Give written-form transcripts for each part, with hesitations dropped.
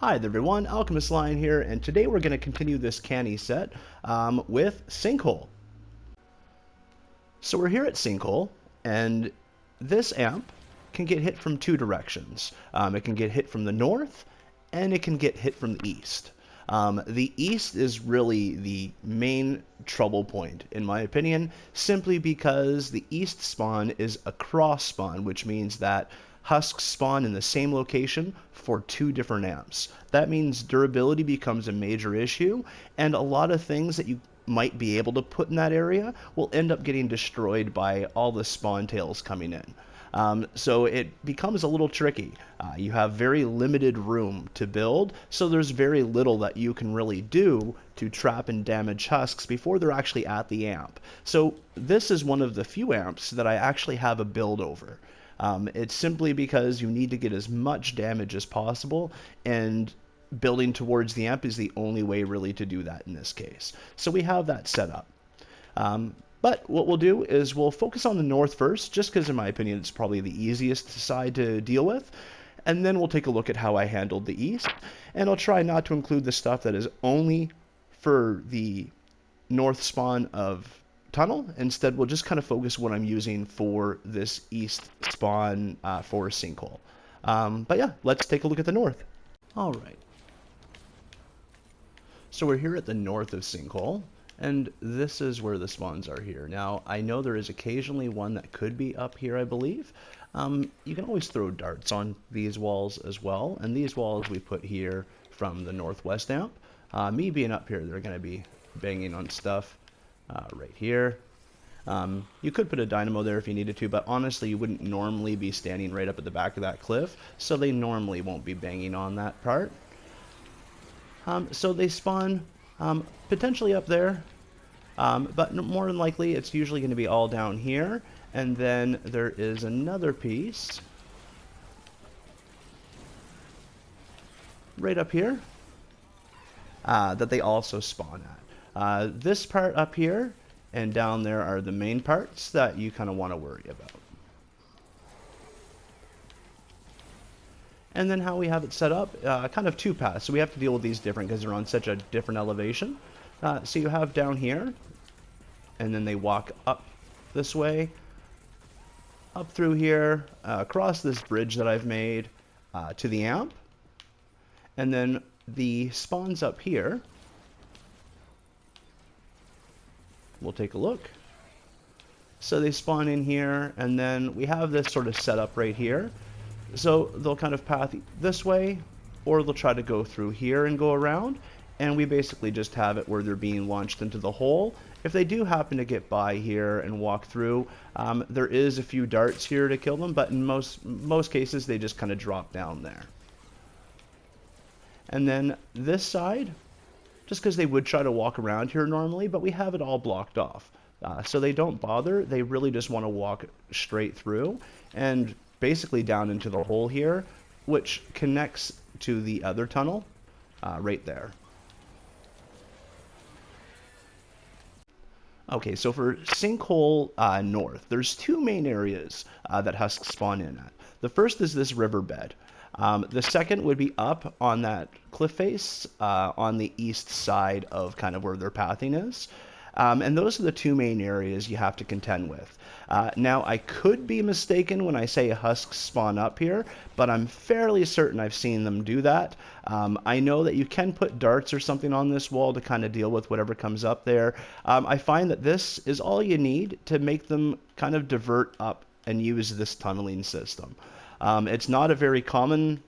Hi there everyone, Alchemist Lion here, and today we're going to continue this canny set with Sinkhole. So we're here at Sinkhole, and this amp can get hit from two directions. It can get hit from the north, and it can get hit from the east. The east is really the main trouble point, in my opinion, simply because the east spawn is a cross spawn, which means that husks spawn in the same location for two different amps. That means durability becomes a major issue, and a lot of things that you might be able to put in that area will end up getting destroyed by all the spawn tails coming in. So it becomes a little tricky. You have very limited room to build, so there's very little that you can really do to trap and damage husks before they're actually at the amp. So this is one of the few amps that I actually have a build over. It's simply because you need to get as much damage as possible, and building towards the amp is the only way really to do that in this case. So we have that set up. But what we'll do is we'll focus on the north first, just because in my opinion it's probably the easiest side to deal with, and then we'll take a look at how I handled the east, and I'll try not to include the stuff that is only for the north spawn of tunnel. Instead, we'll just kind of focus what I'm using for this east spawn for Sinkhole. But yeah, let's take a look at the north. All right. So we're here at the north of Sinkhole, and this is where the spawns are here. Now, I know there is occasionally one that could be up here, I believe. You can always throw darts on these walls as well, and these walls we put here from the northwest amp. Me being up here, they're going to be banging on stuff. Right here. You could put a dynamo there if you needed to, but honestly you wouldn't normally be standing right up at the back of that cliff, so they normally won't be banging on that part. So they spawn potentially up there, but more than likely it's usually going to be all down here, and then there is another piece right up here that they also spawn at. This part up here and down there are the main parts that you kind of want to worry about. And then how we have it set up, kind of two paths. So we have to deal with these different because they're on such a different elevation. So you have down here, and then they walk up this way, up through here, across this bridge that I've made to the amp. And then the spawns up here. We'll take a look. So they spawn in here, and then we have this sort of setup right here. So they'll kind of path this way, or they'll try to go through here and go around, and we basically just have it where they're being launched into the hole. If they do happen to get by here and walk through, there is a few darts here to kill them, but in most cases they just kind of drop down there. And then this side, just because they would try to walk around here normally, but we have it all blocked off. So they don't bother, they really just want to walk straight through and basically down into the hole here, which connects to the other tunnel right there. Okay, so for Sinkhole North, there's two main areas that husks spawn in at. The first is this riverbed. The second would be up on that cliff face on the east side of kind of where their pathing is. And those are the two main areas you have to contend with. Now, I could be mistaken when I say husks spawn up here, but I'm fairly certain I've seen them do that. I know that you can put darts or something on this wall to kind of deal with whatever comes up there. I find that this is all you need to make them kind of divert up and use this tunneling system. It's not a very common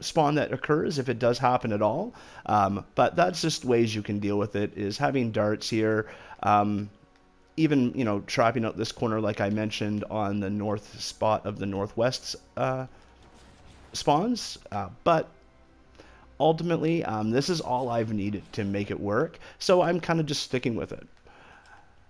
spawn that occurs if it does happen at all, but that's just ways you can deal with it, is having darts here, even, you know, trapping out this corner like I mentioned on the north spot of the northwest spawns, but ultimately this is all I've needed to make it work, so I'm kind of just sticking with it.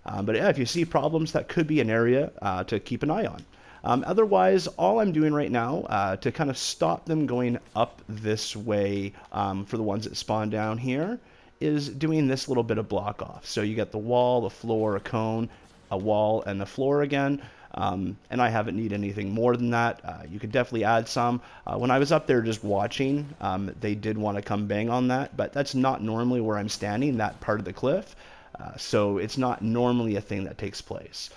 But yeah, if you see problems, that could be an area to keep an eye on. Otherwise, all I'm doing right now to kind of stop them going up this way for the ones that spawn down here is doing this little bit of block off. So you get the wall, the floor, a cone, a wall, and the floor again. and I haven't need anything more than that. You could definitely add some. When I was up there just watching, they did want to come bang on that, but that's not normally where I'm standing, that part of the cliff. So it's not normally a thing that takes place.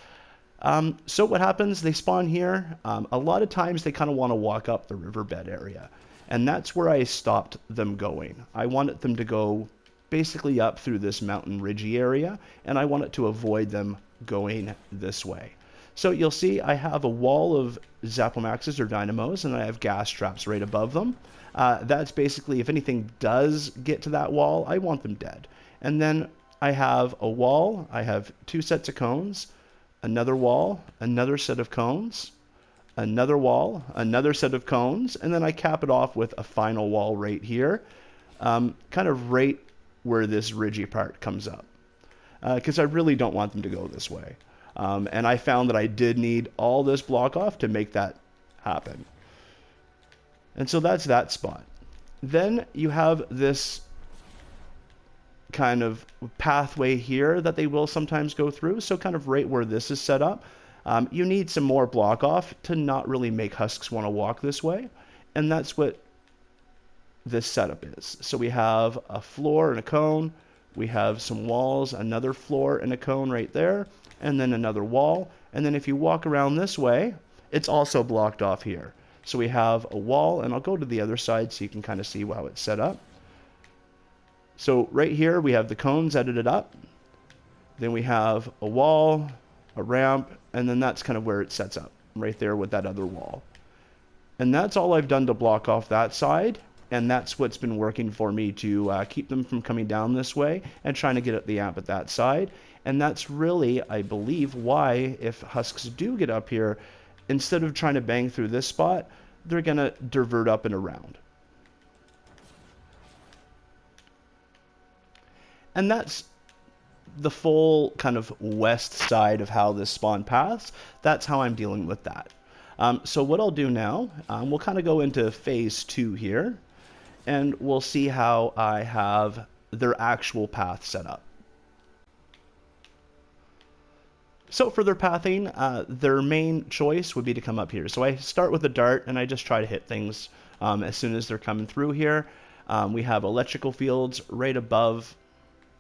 So what happens, they spawn here. A lot of times they kind of want to walk up the riverbed area. And that's where I stopped them going. I wanted them to go basically up through this mountain ridgy area, and I wanted to avoid them going this way. So you'll see I have a wall of zap-o-maxes or dynamos, and I have gas traps right above them. That's basically, if anything does get to that wall, I want them dead. And then I have a wall, I have 2 sets of cones, another wall, another set of cones, another wall, another set of cones, and then I cap it off with a final wall right here, kind of right where this ridgy part comes up, because I really don't want them to go this way. And I found that I did need all this block off to make that happen. And so that's that spot. Then you have this kind of pathway here that they will sometimes go through. So kind of right where this is set up. You need some more block off to not really make husks want to walk this way. And that's what this setup is. So we have a floor and a cone. We have some walls, another floor and a cone right there, and then another wall. And then if you walk around this way, it's also blocked off here. So we have a wall, and I'll go to the other side so you can kind of see how it's set up. So right here, we have the cones edited up. Then we have a wall, a ramp, and then that's kind of where it sets up, right there with that other wall. And that's all I've done to block off that side, and that's what's been working for me to keep them from coming down this way and trying to get at the amp at that side. And that's really, I believe, why if husks do get up here, instead of trying to bang through this spot, they're going to divert up and around. And that's the full kind of west side of how this spawn paths. That's how I'm dealing with that. So what I'll do now, we'll kind of go into phase 2 here, and we'll see how I have their actual path set up. So for their pathing, their main choice would be to come up here. So I start with a dart, and I just try to hit things as soon as they're coming through here. We have electrical fields right above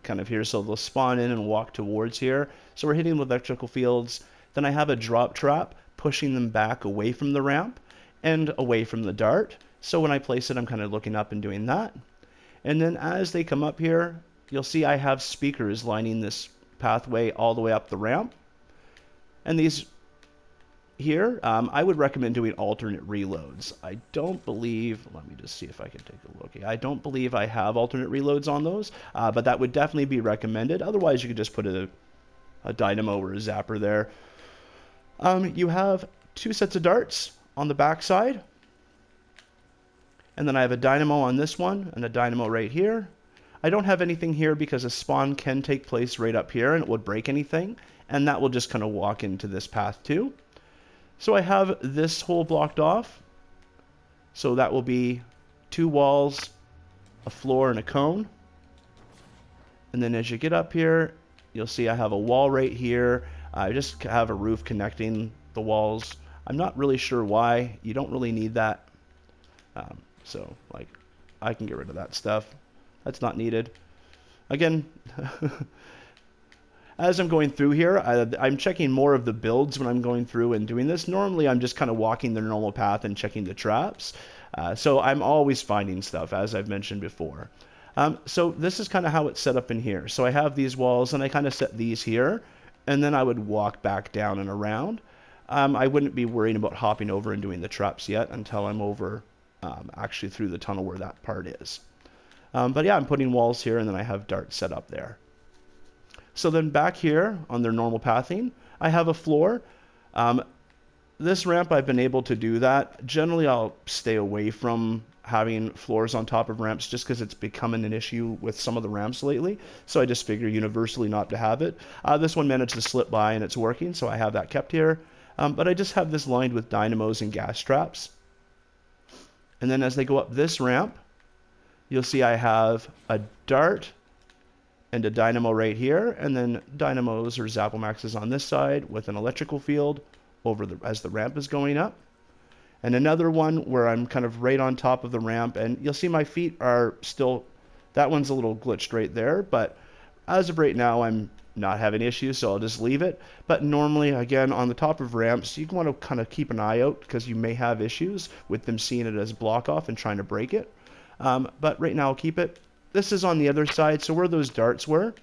kind of here, so they'll spawn in and walk towards here. So we're hitting with electrical fields. Then I have a drop trap pushing them back away from the ramp and away from the dart. So when I place it, I'm kind of looking up and doing that. And then as they come up here, you'll see I have speakers lining this pathway all the way up the ramp. And these here, I would recommend doing alternate reloads. I don't believe, let me just see if I can take a look. I don't believe I have alternate reloads on those, but that would definitely be recommended. Otherwise, you could just put a dynamo or a zapper there. You have 2 sets of darts on the back side. And then I have a dynamo on this one and a dynamo right here. I don't have anything here because a spawn can take place right up here and it would break anything. And that will just kind of walk into this path too. So I have this hole blocked off. So that will be 2 walls, a floor, and a cone. And then as you get up here, you'll see I have a wall right here. I just have a roof connecting the walls. I'm not really sure why. You don't really need that. So like, I can get rid of that stuff. That's not needed. Again, as I'm going through here, I'm checking more of the builds when I'm going through and doing this. Normally, I'm just kind of walking their normal path and checking the traps. So I'm always finding stuff, as I've mentioned before. So this is kind of how it's set up in here. So I have these walls, and I kind of set these here, and then I would walk back down and around. I wouldn't be worrying about hopping over and doing the traps yet until I'm over actually through the tunnel where that part is. But yeah, I'm putting walls here, and then I have darts set up there. So then back here on their normal pathing, I have a floor. This ramp, I've been able to do that. Generally, I'll stay away from having floors on top of ramps just because it's becoming an issue with some of the ramps lately. So I just figure universally not to have it. This one managed to slip by and it's working, so I have that kept here. But I just have this lined with dynamos and gas traps. And then as they go up this ramp, you'll see I have a dart and a dynamo right here, and then dynamos or zap-o-maxes on this side with an electrical field, as the ramp is going up. And another one where I'm kind of right on top of the ramp, and you'll see my feet are still, that one's a little glitched right there, but as of right now, I'm not having issues, so I'll just leave it. But normally, again, on the top of ramps, you want to kind of keep an eye out because you may have issues with them seeing it as block off and trying to break it. But right now, I'll keep it. This is on the other side, so where those darts were.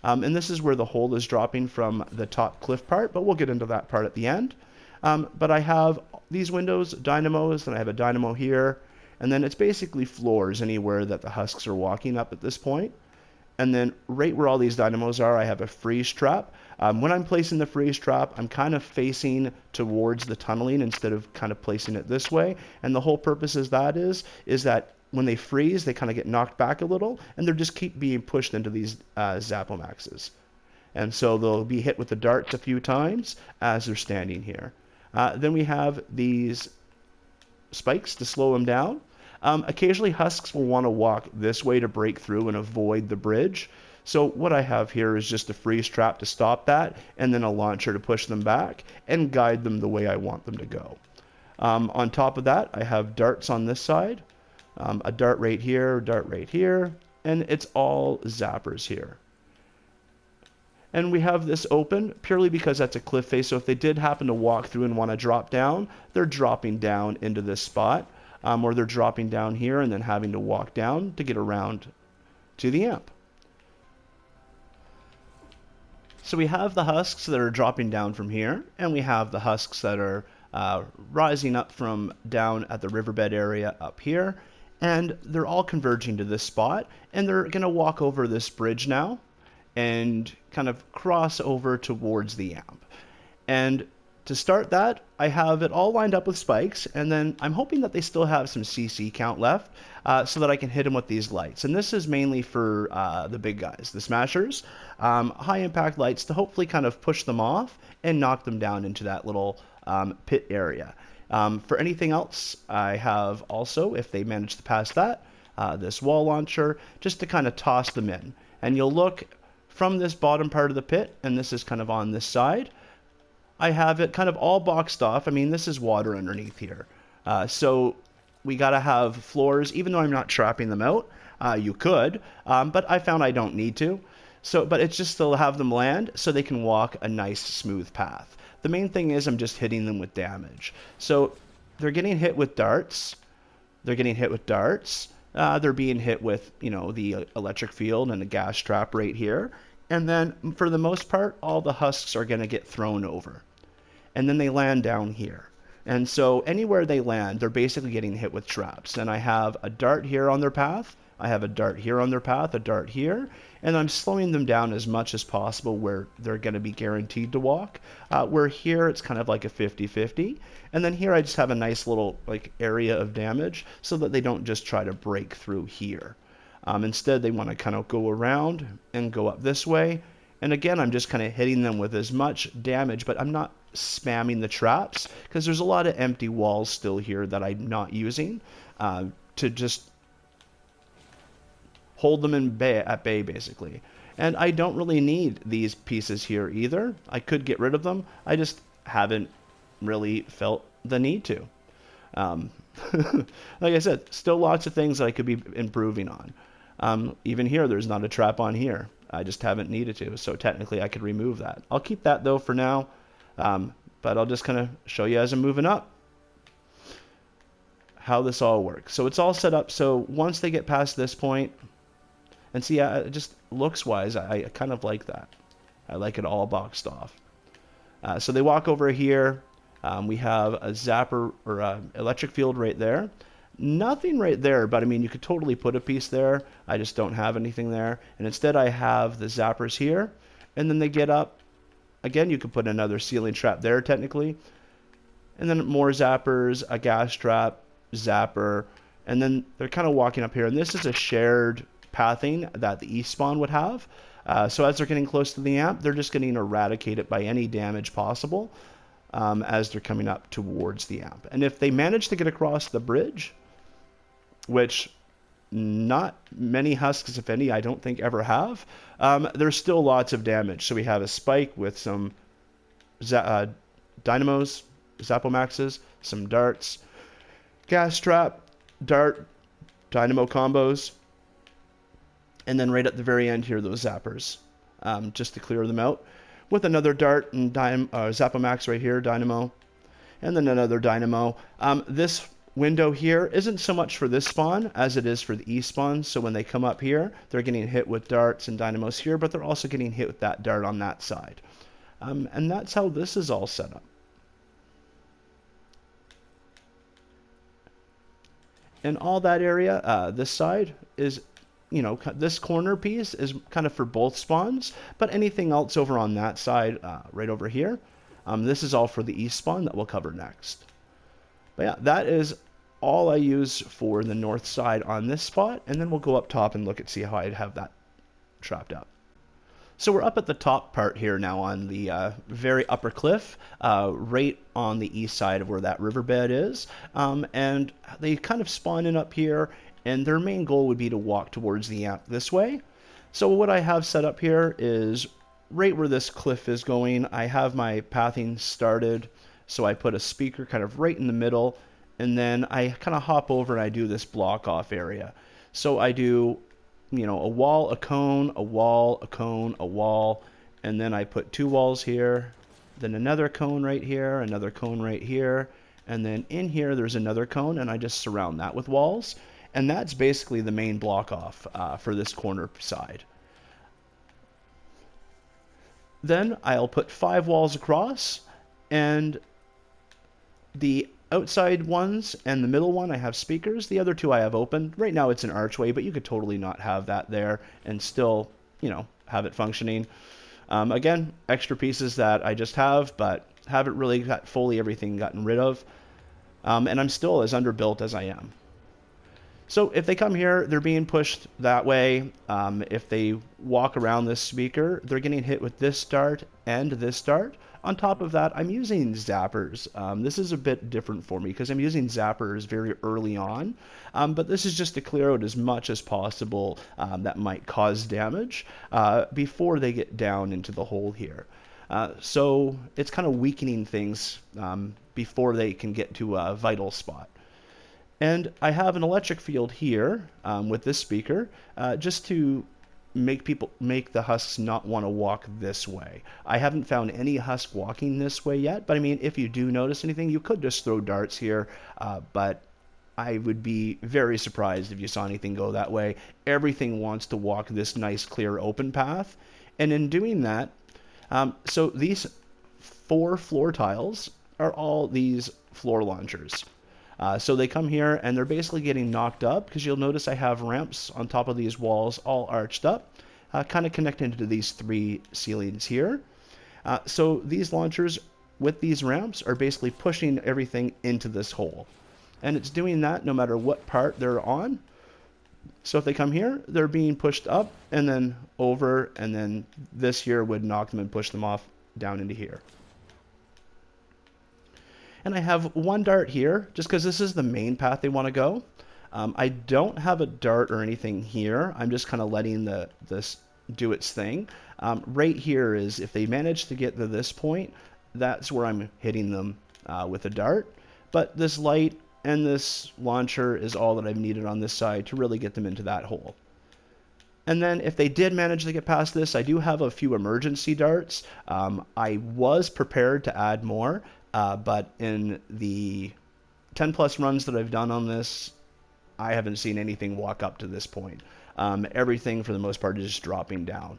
And this is where the hole is dropping from the top cliff part, but we'll get into that part at the end. But I have these windows, dynamos, and I have a dynamo here. And then it's basically floors anywhere that the husks are walking up at this point. And then right where all these dynamos are, I have a freeze trap. When I'm placing the freeze trap, I'm kind of facing towards the tunneling instead of kind of placing it this way. And the whole purpose is that when they freeze, they kind of get knocked back a little, and they'll just keep being pushed into these zap-o-maxes. And so they'll be hit with the darts a few times as they're standing here. Then we have these spikes to slow them down. Occasionally husks will want to walk this way to break through and avoid the bridge. So what I have here is just a freeze trap to stop that, and then a launcher to push them back and guide them the way I want them to go. On top of that, I have darts on this side, a dart right here, and it's all zappers here. And we have this open purely because that's a cliff face, so if they did happen to walk through and want to drop down, they're dropping down into this spot. Or they're dropping down here and then having to walk down to get around to the amp. So we have the husks that are dropping down from here, and we have the husks that are rising up from down at the riverbed area up here, and they're all converging to this spot, and they're going to walk over this bridge now and kind of cross over towards the amp. And to start that, I have it all lined up with spikes, and then I'm hoping that they still have some CC count left so that I can hit them with these lights. And this is mainly for the big guys, the smashers, high impact lights to hopefully kind of push them off and knock them down into that little pit area. For anything else, I have also, if they manage to pass that, this wall launcher, just to kind of toss them in. And you'll look from this bottom part of the pit, and this is kind of on this side, I have it kind of all boxed off. I mean, this is water underneath here. So we got to have floors, even though I'm not trapping them out. You could, but I found I don't need to. But it's just to have them land so they can walk a nice smooth path. The main thing is I'm just hitting them with damage. So they're getting hit with darts. They're being hit with, the electric field and the gas trap right here. And then, for the most part, all the husks are going to get thrown over. And then they land down here. And so anywhere they land, they're basically getting hit with traps. And I have a dart here on their path. I have a dart here on their path, a dart here. And I'm slowing them down as much as possible where they're going to be guaranteed to walk. Where here, it's kind of like a 50-50. And then here, I just have a nice little area of damage so that they don't just try to break through here. Instead, they want to kind of go around and go up this way. And again, I'm just kind of hitting them with as much damage, but I'm not spamming the traps because there's a lot of empty walls still here that I'm not using to just hold them at bay, basically. And I don't really need these pieces here either. I could get rid of them. I just haven't really felt the need to. Like I said, still lots of things that I could be improving on. Even here, there's not a trap on here. I just haven't needed to, so technically I could remove that. I'll keep that though for now, but I'll just kind of show you as I'm moving up how this all works. So it's all set up so once they get past this point, and see, just looks-wise, I kind of like that. I like it all boxed off. So they walk over here. We have a zapper or electric field right there. Nothing right there, but I mean, you could totally put a piece there. I just don't have anything there. And instead I have the zappers here, and then they get up. Again, you could put another ceiling trap there technically. And then more zappers, a gas trap, zapper, and then they're kind of walking up here. And this is a shared pathing that the east spawn would have. So as they're getting close to the amp, they're just getting eradicated by any damage possible as they're coming up towards the amp. And if they manage to get across the bridge, which not many husks, if any, I don't think ever have, there's still lots of damage. So we have a spike with some dynamos, zap-o-maxes, some darts, gas trap, dart, dynamo combos, and then right at the very end here, those zappers, just to clear them out, with another dart and zap-o-max right here, dynamo, and then another dynamo. This window here isn't so much for this spawn as it is for the east spawn. So when they come up here, they're getting hit with darts and dynamos here, but they're also getting hit with that dart on that side. And that's how this is all set up. And all that area, this side is, you know, this corner piece is kind of for both spawns, but anything else over on that side, right over here, this is all for the east spawn that we'll cover next. But yeah, that is all I use for the north side on this spot, and then we'll go up top and look at see how I'd have that trapped up. So we're up at the top part here now on the very upper cliff, right on the east side of where that riverbed is, and they kind of spawn in up here, and their main goal would be to walk towards the amp this way. So what I have set up here is right where this cliff is going, I have my pathing started. So I put a speaker kind of right in the middle, and then I kind of hop over and I do this block off area. So I do, you know, a wall, a cone, a wall, a cone, a wall, and then I put 2 walls here, then another cone right here, another cone right here, and then in here there's another cone, and I just surround that with walls. And that's basically the main block off for this corner side. Then I'll put 5 walls across, and the outside ones and the middle one I have speakers. The other 2 I have open. Right now it's an archway, but you could totally not have that there and still, you know, have it functioning. Again, extra pieces that I just have, but haven't really got fully everything gotten rid of. And I'm still as underbuilt as I am. So if they come here, they're being pushed that way. If they walk around this speaker, they're getting hit with this dart and this dart. On top of that, I'm using zappers. This is a bit different for me because I'm using zappers very early on, but this is just to clear out as much as possible that might cause damage before they get down into the hole here. So it's kind of weakening things before they can get to a vital spot. And I have an electric field here with this speaker just to make the husks not want to walk this way. I haven't found any husk walking this way yet, but I mean, if you do notice anything, you could just throw darts here, but I would be very surprised if you saw anything go that way. Everything wants to walk this nice, clear, open path, and in doing that, so these 4 floor tiles are all these floor launchers. So they come here and they're basically getting knocked up because you'll notice I have ramps on top of these walls all arched up, kind of connected to these 3 ceilings here. So these launchers with these ramps are basically pushing everything into this hole. And it's doing that no matter what part they're on. So if they come here, they're being pushed up and then over, and then this here would knock them and push them off down into here. And I have 1 dart here, just because this is the main path they want to go. I don't have a dart or anything here. I'm just kind of letting this do its thing. Right here is, if they manage to get to this point, that's where I'm hitting them with a dart. But this light and this launcher is all that I've needed on this side to really get them into that hole. And then if they did manage to get past this, I do have a few emergency darts. I was prepared to add more. But in the 10 plus runs that I've done on this, I haven't seen anything walk up to this point. Everything for the most part is just dropping down.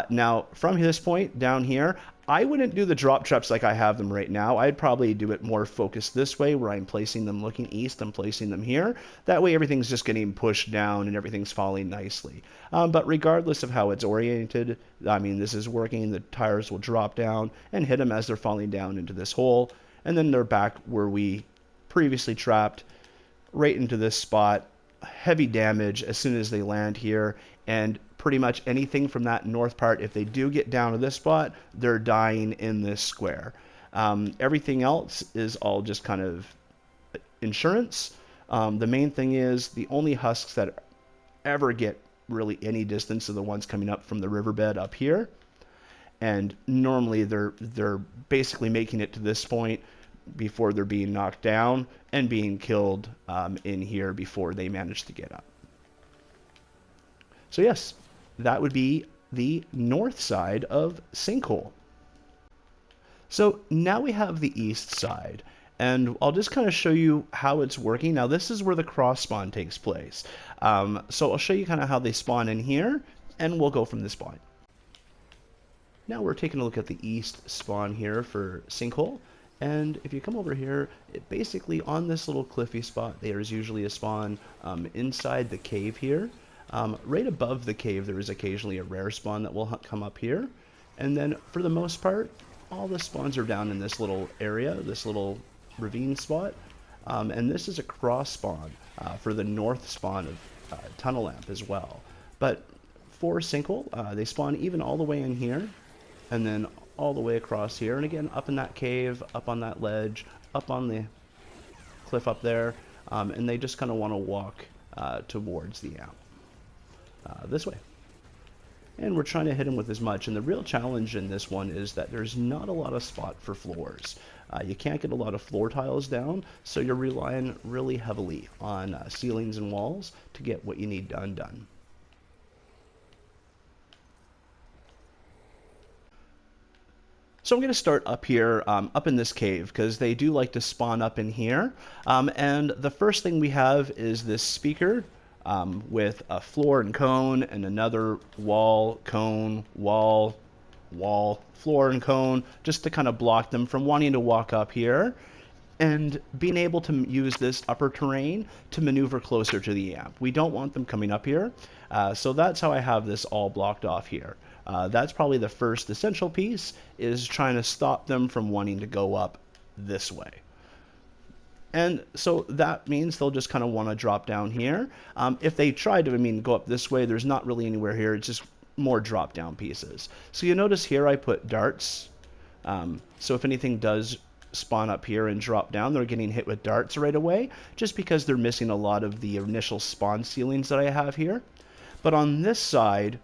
Now from this point down here, I wouldn't do the drop traps like I have them right now. I'd probably do it more focused this way, where I'm placing them looking east and placing them here. That way everything's just getting pushed down and everything's falling nicely. But regardless of how it's oriented, I mean, this is working. The tires will drop down and hit them as they're falling down into this hole. And then they're back where we previously trapped, right into this spot. Heavy damage as soon as they land here, and pretty much anything from that north part, if they do get down to this spot, they're dying in this square. Everything else is all just kind of insurance. The main thing is the only husks that ever get really any distance are the ones coming up from the riverbed up here, and normally they're basically making it to this point, before they're being knocked down and being killed in here before they manage to get up. So yes, that would be the north side of Sinkhole. So now we have the east side, and I'll just kind of show you how it's working. Now this is where the cross spawn takes place. So I'll show you kind of how they spawn in here, and we'll go from this point. Now we're taking a look at the east spawn here for Sinkhole. And if you come over here, it basically on this little cliffy spot, there's usually a spawn inside the cave here. Right above the cave, there is occasionally a rare spawn that will come up here. And then for the most part, all the spawns are down in this little area, this little ravine spot. And this is a cross spawn for the north spawn of Tunnel Lamp as well. But for Sinkhole, they spawn even all the way in here, and then all the way across here, and again up in that cave, up on that ledge, up on the cliff up there, and they just kind of want to walk towards the amp this way. And we're trying to hit them with as much, and the real challenge in this one is that there's not a lot of spot for floors. You can't get a lot of floor tiles down, so you're relying really heavily on ceilings and walls to get what you need done. So I'm going to start up here, up in this cave, because they do like to spawn up in here. And the first thing we have is this speaker with a floor and cone, and another wall, cone, wall, floor and cone, just to kind of block them from wanting to walk up here, and being able to use this upper terrain to maneuver closer to the amp. We don't want them coming up here, so that's how I have this all blocked off here. That's probably the first essential piece, is trying to stop them from wanting to go up this way. And so that means they'll just kind of want to drop down here. If they try to, go up this way, there's not really anywhere here. It's just more drop down pieces. So you notice here I put darts. So if anything does spawn up here and drop down, they're getting hit with darts right away, just because they're missing a lot of the initial spawn ceilings that I have here. But on this side,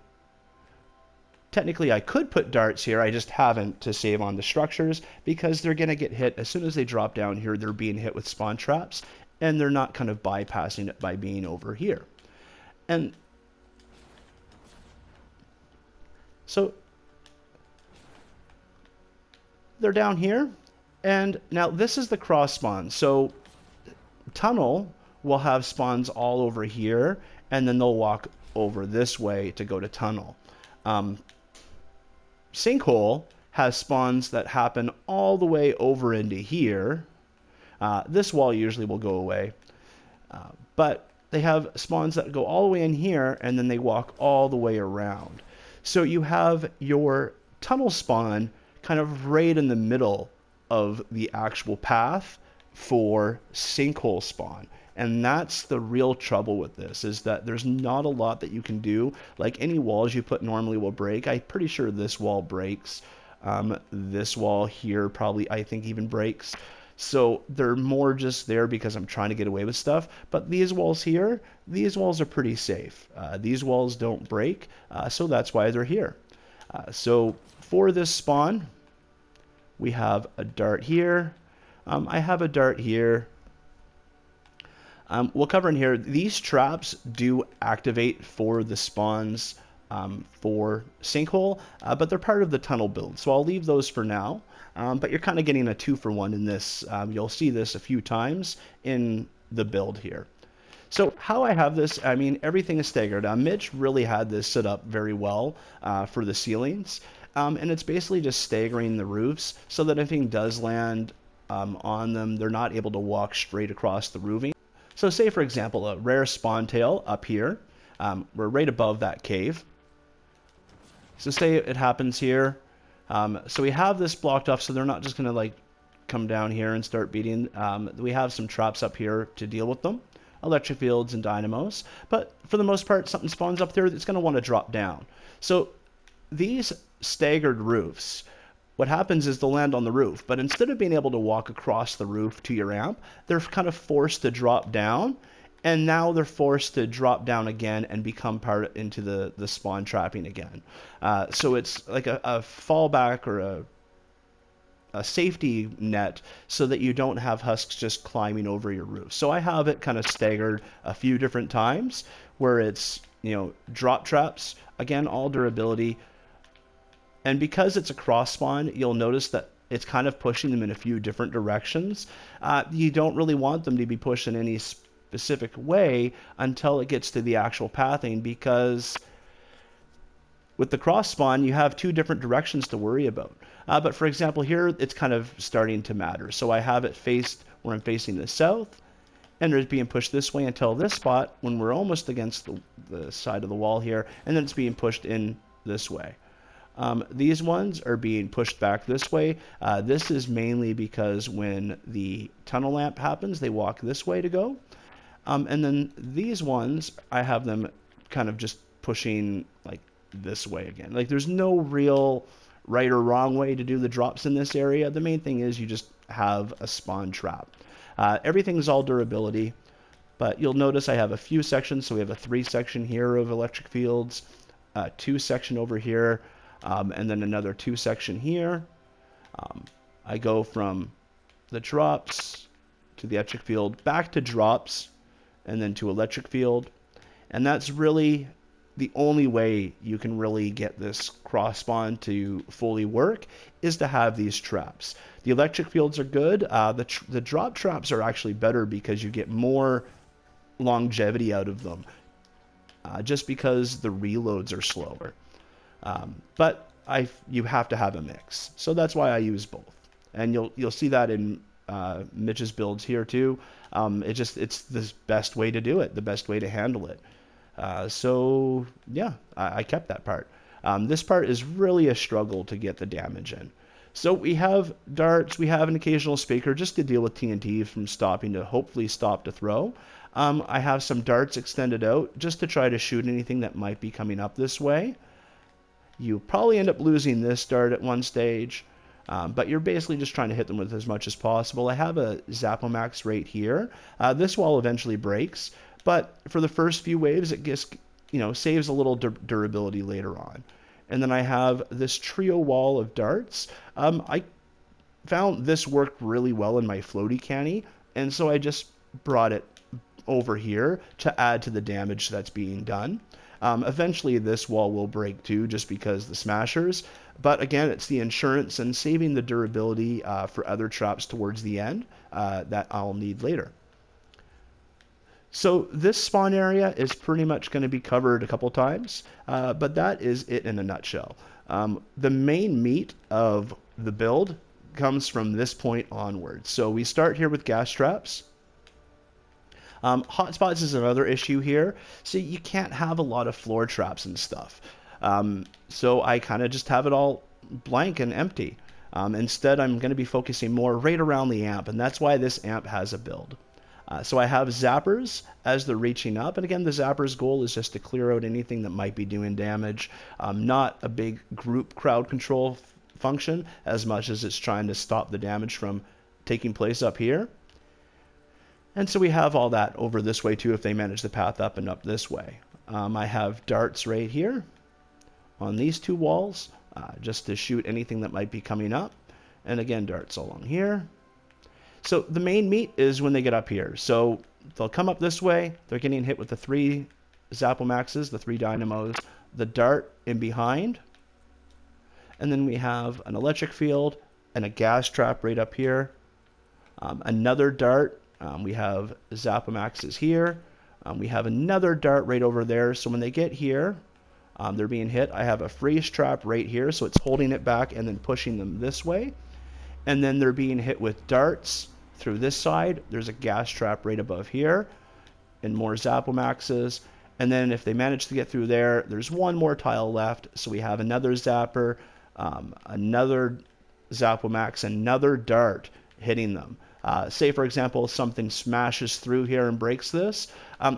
technically I could put darts here, I just haven't to save on the structures, because they're going to get hit as soon as they drop down here. They're being hit with spawn traps, and they're not kind of bypassing it by being over here. And so they're down here, and now this is the cross spawn. So Tunnel will have spawns all over here, and then they'll walk over this way to go to Tunnel. Sinkhole has spawns that happen all the way over into here. This wall usually will go away, but they have spawns that go all the way in here, and then they walk all the way around. So you have your tunnel spawn kind of right in the middle of the actual path for Sinkhole spawn. And that's the real trouble with this, is that there's not a lot that you can do. Like any walls you put normally will break. I'm pretty sure this wall breaks. This wall here probably, I think, even breaks. So they're more just there because I'm trying to get away with stuff. But these walls here, these walls are pretty safe. These walls don't break, so that's why they're here. So for this spawn, we have a dart here. I have a dart here. We'll cover in here, these traps do activate for the spawns for Sinkhole, but they're part of the tunnel build, so I'll leave those for now. But you're kind of getting a 2-for-1 in this. You'll see this a few times in the build here. So how I have this, everything is staggered. Mitch really had this set up very well for the ceilings, and it's basically just staggering the roofs so that if anything does land on them, they're not able to walk straight across the roofing. So say, for example, a rare spawn tail up here. We're right above that cave. So say it happens here. So we have this blocked off, so they're not just going to like come down here and start beating. We have some traps up here to deal with them. Electric fields and dynamos. But for the most part, something spawns up there that's going to want to drop down. So these staggered roofs, what happens is they'll land on the roof, but instead of being able to walk across the roof to your amp, they're kind of forced to drop down, and now they're forced to drop down again and become part into the spawn trapping again. So it's like a fallback or a safety net so that you don't have husks just climbing over your roof. So I have it kind of staggered a few different times where it's, drop traps, again, all durability. And because it's a cross spawn, you'll notice that it's kind of pushing them in a few different directions. You don't really want them to be pushed in any specific way until it gets to the actual pathing, because with the cross spawn, you have two different directions to worry about. But for example, here it's kind of starting to matter. So I have it faced where I'm facing the south, and it's being pushed this way until this spot when we're almost against the side of the wall here, and then it's being pushed in this way. These ones are being pushed back this way. This is mainly because when the tunnel lamp happens, they walk this way to go. And then these ones, I have them kind of just pushing like this way again. Like there's no real right or wrong way to do the drops in this area. The main thing is you just have a spawn trap. Everything's all durability, but you'll notice I have a few sections. So we have a 3 section here of electric fields, 2 section over here, and then another 2 section here. I go from the drops to the electric field, back to drops, and then to electric field. And that's really the only way you can really get this cross spawn to fully work, is to have these traps. The electric fields are good. The drop traps are actually better because you get more longevity out of them, just because the reloads are slower. But you have to have a mix, so that's why I use both. And you'll see that in Mitch's builds here too. It's the best way to do it, the best way to handle it. So yeah, I kept that part. This part is really a struggle to get the damage in. So we have darts, we have an occasional speaker just to deal with TNT from stopping to hopefully stop to throw. I have some darts extended out just to try to shoot anything that might be coming up this way. You probably end up losing this dart at one stage, but you're basically just trying to hit them with as much as possible. I have a zap-o-max right here. This wall eventually breaks, but for the first few waves, it just, saves a little durability later on. And then I have this trio wall of darts. I found this worked really well in my floaty canny, and so I just brought it over here to add to the damage that's being done. Eventually this wall will break too, just because the smashers, but again, it's the insurance and saving the durability for other traps towards the end that I'll need later. So this spawn area is pretty much going to be covered a couple times, but that is it in a nutshell. The main meat of the build comes from this point onwards. So we start here with gas traps. Hotspots is another issue here. So you can't have a lot of floor traps and stuff. So I kind of just have it all blank and empty. Instead, I'm going to be focusing more right around the amp, and that's why this amp has a build. So I have zappers as they're reaching up, and again, the zapper's goal is just to clear out anything that might be doing damage. Not a big group crowd control function as much as it's trying to stop the damage from taking place up here. And so we have all that over this way too if they manage the path up and up this way. I have darts right here on these 2 walls just to shoot anything that might be coming up. And again, darts along here. So the main meat is when they get up here. So they'll come up this way. They're getting hit with the 3 zap-o-maxes, the 3 dynamos, the dart in behind. And then we have an electric field and a gas trap right up here. Another dart. We have zap-o-maxes here. We have another dart right over there. So when they get here, they're being hit. I have a freeze trap right here, so it's holding it back and then pushing them this way. And then they're being hit with darts through this side. There's a gas trap right above here, and more zap-o-maxes. And then if they manage to get through there, there's one more tile left. So we have another zapper, another zap-o-max, another dart hitting them. Say, for example, something smashes through here and breaks this.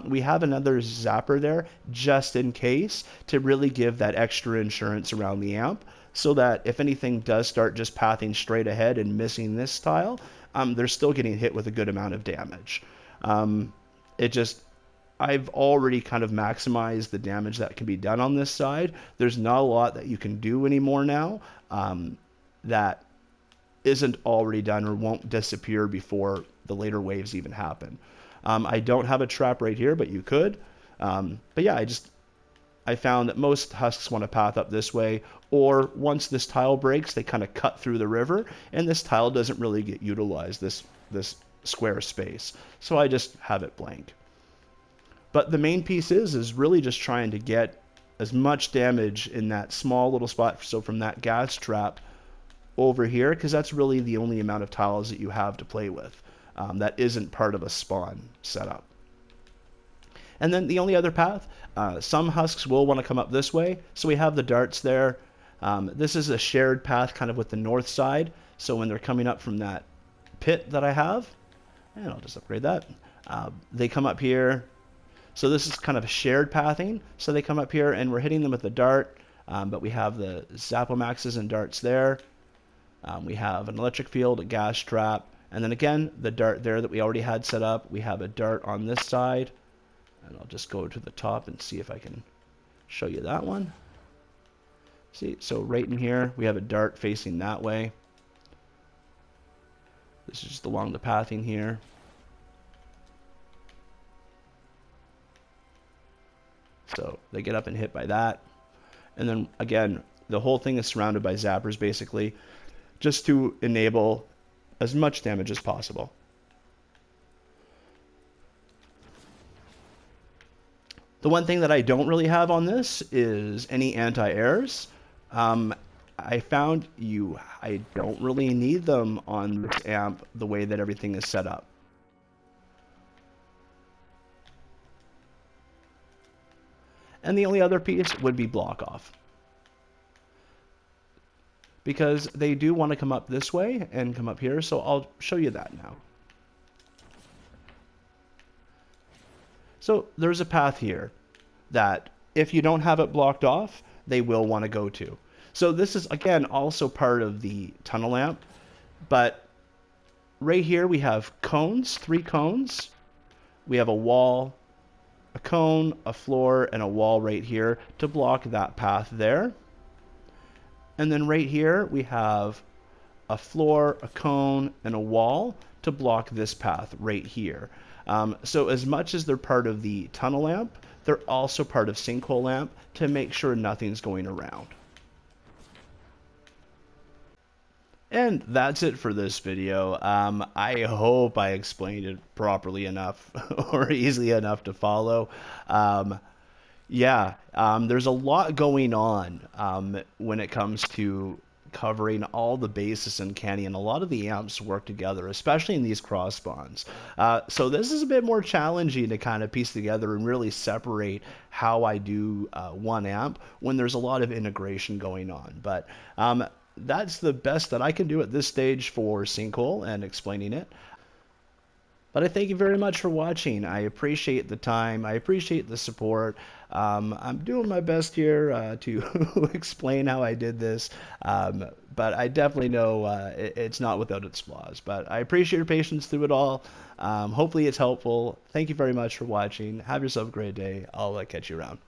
We have another zapper there just in case to really give that extra insurance around the amp, so that if anything does start just pathing straight ahead and missing this tile, they're still getting hit with a good amount of damage. I've already kind of maximized the damage that can be done on this side. There's not a lot that you can do anymore now that isn't already done or won't disappear before the later waves even happen. I don't have a trap right here, but you could. But yeah, I found that most husks want to path up this way, or once this tile breaks, they kind of cut through the river, and this tile doesn't really get utilized, this square space. So I just have it blank. But the main piece is really just trying to get as much damage in that small little spot, so from that gas trap over here, because that's really the only amount of tiles that you have to play with. That isn't part of a spawn setup. And then the only other path, some husks will want to come up this way. So we have the darts there. This is a shared path kind of with the north side. So when they're coming up from that pit that I have, and I'll just upgrade that, they come up here. So this is kind of a shared pathing. So they come up here and we're hitting them with the dart, but we have the zap-o-maxes and darts there. We have an electric field, a gas trap, and then again, the dart there that we already had set up. We have a dart on this side. And I'll just go to the top and see if I can show you that one. See, so right in here, we have a dart facing that way. This is just along the pathing here. So they get up and hit by that. And then again, the whole thing is surrounded by zappers basically, just to enable as much damage as possible. The one thing that I don't really have on this is any anti-airs. I found I don't really need them on this amp the way that everything is set up. And the only other piece would be block off, because they do want to come up this way and come up here, so I'll show you that now. So there's a path here that if you don't have it blocked off, they will want to go to. So this is, again, also part of the tunnel lamp, but right here we have cones, 3 cones. We have a wall, a cone, a floor, and a wall right here to block that path there. And then right here we have a floor, a cone, and a wall to block this path right here. So as much as they're part of the tunnel lamp, they're also part of Sinkhole lamp to make sure nothing's going around. And that's it for this video. I hope I explained it properly enough or easily enough to follow. There's a lot going on when it comes to covering all the bases in Canny, and a lot of the amps work together, especially in these cross spawns. So this is a bit more challenging to kind of piece together and really separate how I do one amp when there's a lot of integration going on. But that's the best that I can do at this stage for Sinkhole and explaining it. But I thank you very much for watching. I appreciate the time. I appreciate the support. I'm doing my best here to explain how I did this, but I definitely know it's not without its flaws. But I appreciate your patience through it all. Hopefully it's helpful. Thank you very much for watching. Have yourself a great day. I'll catch you around.